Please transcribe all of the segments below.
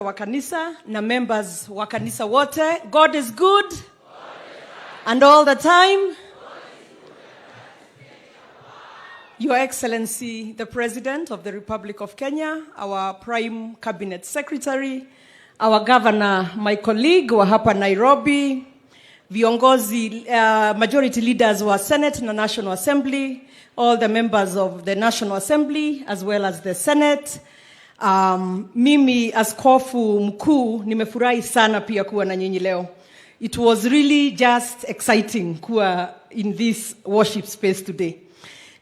wa kanisa na members wa kanisa wote. God is good and all the time. Your Excellency, the President of the Republic of Kenya, our Prime Cabinet Secretary, our Governor, my colleague wa hapa Nairobi, viongozi, majority leaders wa Senate na National Assembly, all the members of the National Assembly as well as the Senate. Mimi askofu mkuu nimefurahi sana pia kuwa na nyinyi leo. It was really just exciting kuwa in this worship space today.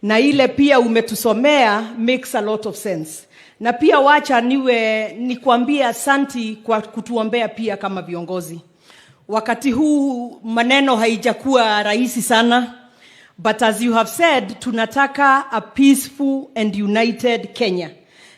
Na ile pia umetusomea makes a lot of sense. Na pia wacha nikuambie asanti kwa kutuombea pia kama viongozi. Wakati huu maneno haijakuwa rahisi sana, but as you have said, tunataka a peaceful and united Kenya.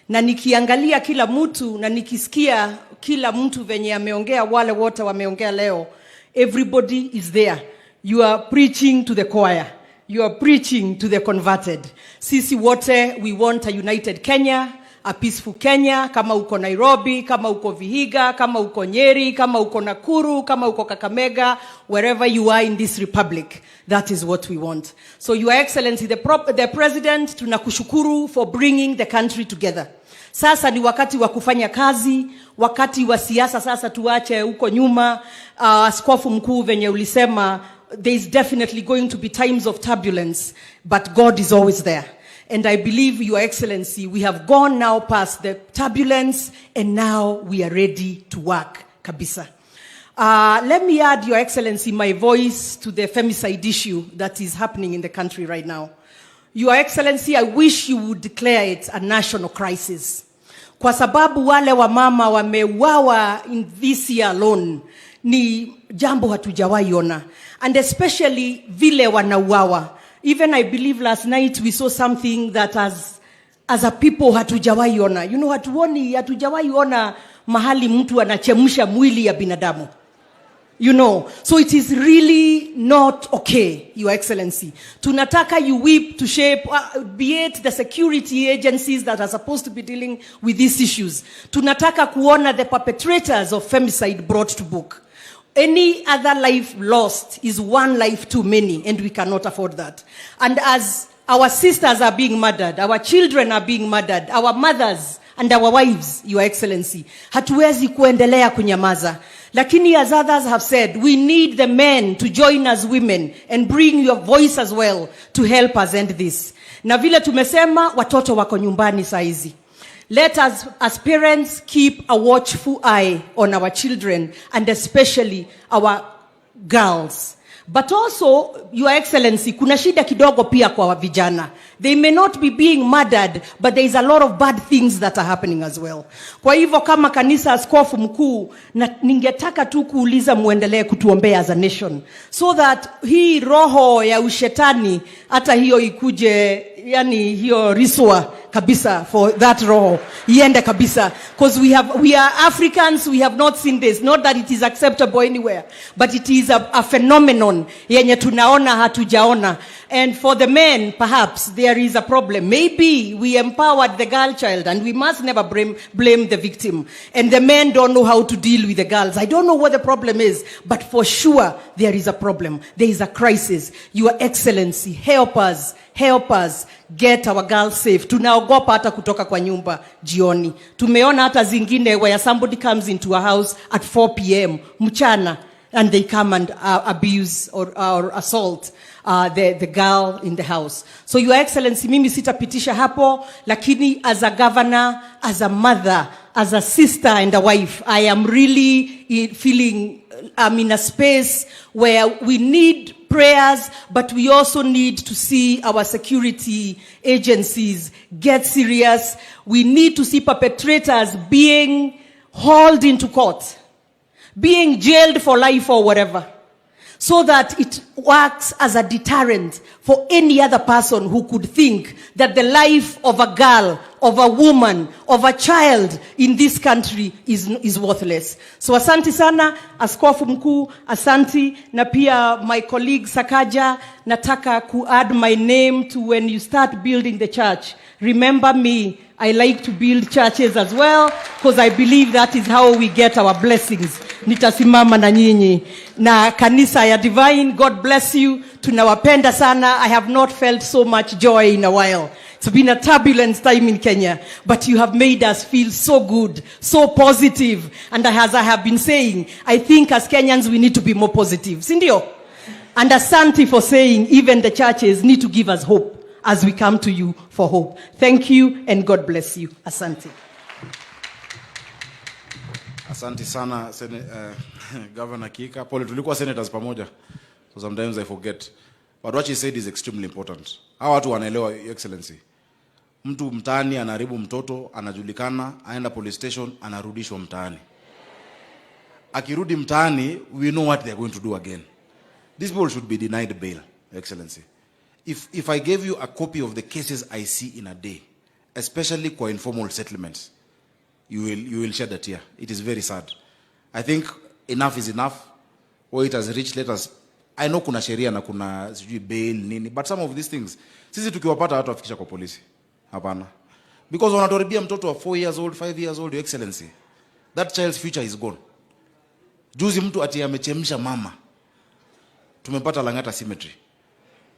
Na nikiangalia kila mtu na nikisikia kila mtu venye ameongea, wale wote wameongea leo, everybody is there. You are preaching to the choir. You are preaching to the converted. Sisi wote, we want a united Kenya, a peaceful Kenya. Kama uko Nairobi, kama uko Vihiga, kama uko Nyeri, kama uko Nakuru, kama uko Kakamega, wherever you are in this republic, that is what we want. So Your Excellency, the President, tunakushukuru for bringing the country together. Sasa ni wakati wa kufanya kazi, wakati wa siasa sasa tuache huko nyuma. Askofu mkuu venye ulisema, there is definitely going to be times of turbulence, but God is always there. And I believe, Your Excellency, we have gone now past the turbulence and now we are ready to work kabisa. Let me add, Your Excellency, my voice to the femicide issue that is happening in the country right now. Your Excellency, I wish you would declare it a national crisis. Kwa sababu wale wa mama wameuawa in this year alone ni jambo hatujawahi ona. And especially vile wanauawa. Even I believe last night we saw something that as a people hatujawahi ona. You know, hatujawahi ona mahali mtu anachemsha mwili ya binadamu. You know, so it is really not okay, Your Excellency. Tunataka you whip to shape, be it the security agencies that are supposed to be dealing with these issues. Tunataka kuona the perpetrators of femicide brought to book. Any other life lost is one life too many, and we cannot afford that. And as our sisters are being murdered, our children are being murdered, our mothers and our wives, Your Excellency, hatuwezi kuendelea kunyamaza. Lakini as others have said, we need the men to join us women and bring your voice as well to help us end this. Na vile tumesema, watoto wako nyumbani saizi. Let us as parents keep a watchful eye on our children and especially our girls. But also, Your Excellency, kuna shida kidogo pia kwa vijana. They may not be being murdered, but there is a lot of bad things that are happening as well. Kwa hivyo kama kanisa, askofu mkuu, ningetaka tu kuuliza muendelee kutuombea as a nation. So that hii roho ya ushetani, hata hiyo ikuje, yani hiyo riswa kabisa, for that roho iende kabisa. Because we are Africans, we have not seen this. Not that it is acceptable anywhere, but it is a phenomenon yenye tunaona hatujaona. And for the men, perhaps there is a problem. Maybe we empowered the girl child and we must never blame the victim. And the men don't know how to deal with the girls. I don't know what the problem is, but for sure there is a problem. There is a crisis. Your Excellency, help us get our girls safe. Tunaogopa hata kutoka kwa nyumba jioni. Tumeona hata zingine where somebody comes into a house at 4 p.m. mchana and they come and abuse or assault the girl in the house. So Your Excellency, mimi sitapitisha hapo, lakini as a governor, as a mother, as a sister and a wife, I am really feeling I'm in a space where we need prayers, but we also need to see our security agencies get serious. We need to see perpetrators being hauled into court, being jailed for life or whatever, so that it works as a deterrent for any other person who could think that the life of a girl, of a woman, of a child in this country is worthless. So asanti sana, askofu mkuu, asanti, na pia my colleague Sakaja, nataka ku add my name to when you start building the church. Remember me I like to build churches as well, because I believe that is how we get our blessings. Nitasimama na nyinyi. Na kanisa ya Divine, God bless you. Tunawapenda sana. I have not felt so much joy in a while. It's been a turbulent time in Kenya, but you have made us feel so good, so positive. And as I have been saying, I think as Kenyans we need to be more positive. Sindio? And asante for saying even the churches need to give us hope as we come to you for hope. Thank you and God bless you. Asante. Asante sana, Governor Kihika. Pole, tulikuwa senators pamoja. So sometimes I forget. But what she said is extremely important. Hawa watu wanaelewa, Your Excellency. Mtu mtaani anaharibu mtoto, anajulikana, aenda police station, anarudishwa mtaani. Akirudi mtaani, we know what they are going to do again. These people should be denied bail, Your Excellency. If I gave you a copy of the cases I see in a day, especially kwa informal settlements, you will shed a tear. It is very sad. I think enough is enough. Where it has reached, let us. I know kuna sheria na kuna bail nini, but some of these things, sisi tukiwapata watu wafikisha kwa polisi. Hapana. Because wanatoribia mtoto wa 4 years old, 5 years old, Your Excellency. That child's future is gone. Juzi mtu ati amechemsha mama. Tumepata Langata Cemetery.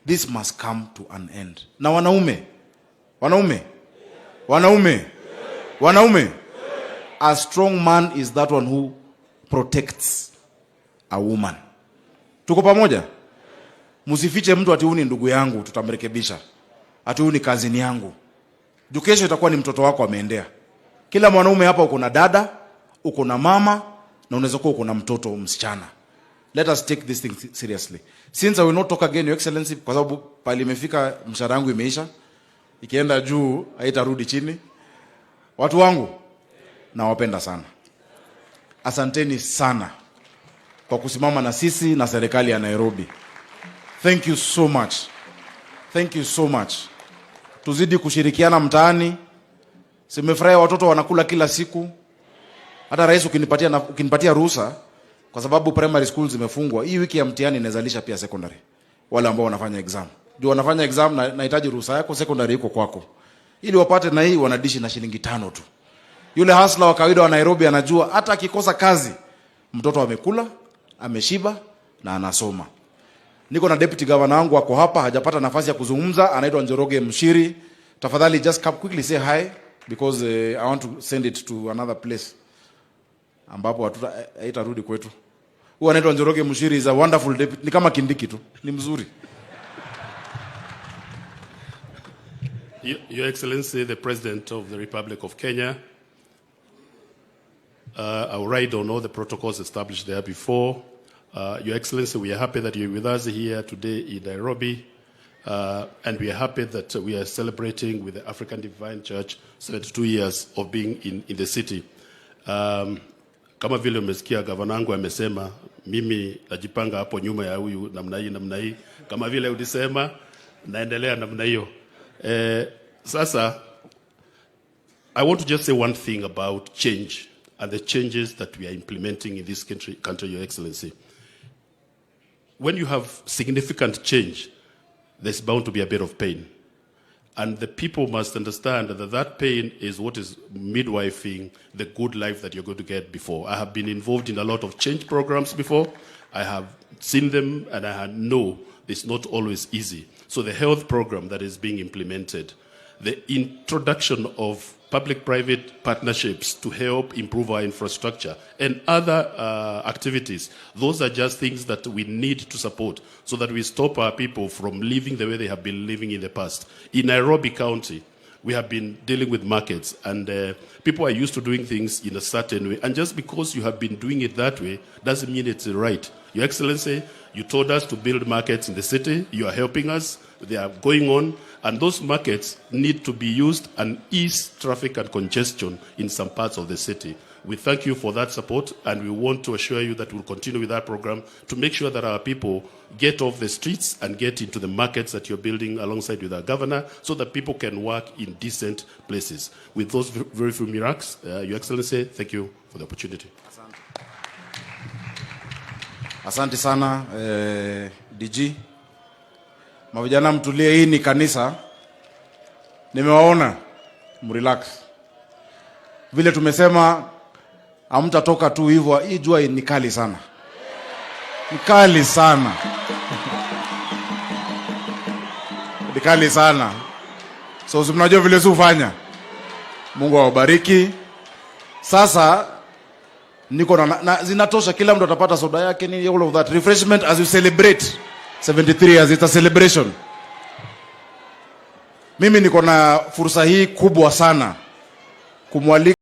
This must come to an end. Na wanaume. A strong man is that one who protects a woman. Tuko pamoja? Msifiche mtu ati huni ndugu yangu, tutamrekebisha. Ati huni kazini yangu. Kesho itakuwa ni mtoto wako ameendea. Kila mwanaume hapa uko na dada, uko na mama, na unaweza kuwa uko na mtoto msichana. Let us take this thing seriously. Since I will not talk again, Your Excellency, kwa sababu pali imefika mshahara wangu imeisha. Ikienda juu haitarudi chini. Watu wangu nawapenda sana. Asanteni sana kwa kusimama na sisi na serikali ya Nairobi. Thank you so much. Thank you so much. Tuzidi kushirikiana mtaani. Simefurahia watoto wanakula kila siku. Hata rais ukinipatia ruhusa, kwa sababu primary schools zimefungwa, hii wiki ya mtihani inazalisha pia secondary. Wale ambao wanafanya exam. Ndio wanafanya exam na nahitaji ruhusa yako, secondary iko kwako. Ili wapate na hii wanadishi na shilingi 5 tu. Yule hustler wa kawaida wa Nairobi anajua hata akikosa kazi, mtoto amekula, ameshiba na anasoma. Niko na deputy governor wangu wako hapa, hajapata nafasi ya kuzungumza, anaitwa Njoroge Mshiri. Tafadhali just come quickly say hi because I want to send it to another place ambapo haitarudi kwetu. Huyu anaitwa Njoroge Mshiri is a wonderful deputy. Ni kama Kindiki tu, ni mzuri. Your Excellency, the President of the Republic of Kenya, I will ride on all the protocols established there before. Your Excellency, we are happy that you're with us here today in Nairobi, and we are happy that we are celebrating with the African Divine Church 72 years of being in the city. Kama vile umesikia gavana wangu amesema, mimi najipanga hapo nyuma ya huyu namna hii. Kama vile ulisema, naendelea namna hiyo. Sasa, I want to just say one thing about change and the changes that we are implementing in this country, Your Excellency. When you have significant change, there's bound to be a bit of pain. And the people must understand that pain is what is midwifing the good life that you're going to get before. I have been involved in a lot of change programs before. I have seen them and I know it's not always easy. So the health program that is being implemented, the introduction of public-private partnerships to help improve our infrastructure and other activities, those are just things that we need to support so that we stop our people from living the way they have been living in the past. In Nairobi County, we have been dealing with markets and people are used to doing things in a certain way. And just because you have been doing it that way doesn't mean it's right. Your Excellency, you told us to build markets in the city. You are helping us. They are going on. And those markets need to be used and ease traffic and congestion in some parts of the city. We thank you for that support, and we want to assure you that we'll continue with that program to make sure that our people get off the streets and get into the markets that you're building alongside with our governor so that people can work in decent places. With those very few remarks, Your Excellency, thank you for the opportunity. Asante sana, DG. Mavijana mtulie, hii ni kanisa. Nimewaona. mrelax. Vile tumesema hamtatoka tu hivyo, hii jua ni kali sana. Ni kali sana. Ni kali sana. So mnajua vile ufanya. Mungu awabariki. Sasa niko na zinatosha, kila mtu atapata soda yake, ni all of that refreshment as you celebrate 73 years. It's a celebration. Mimi niko na fursa hii kubwa sana kumwalika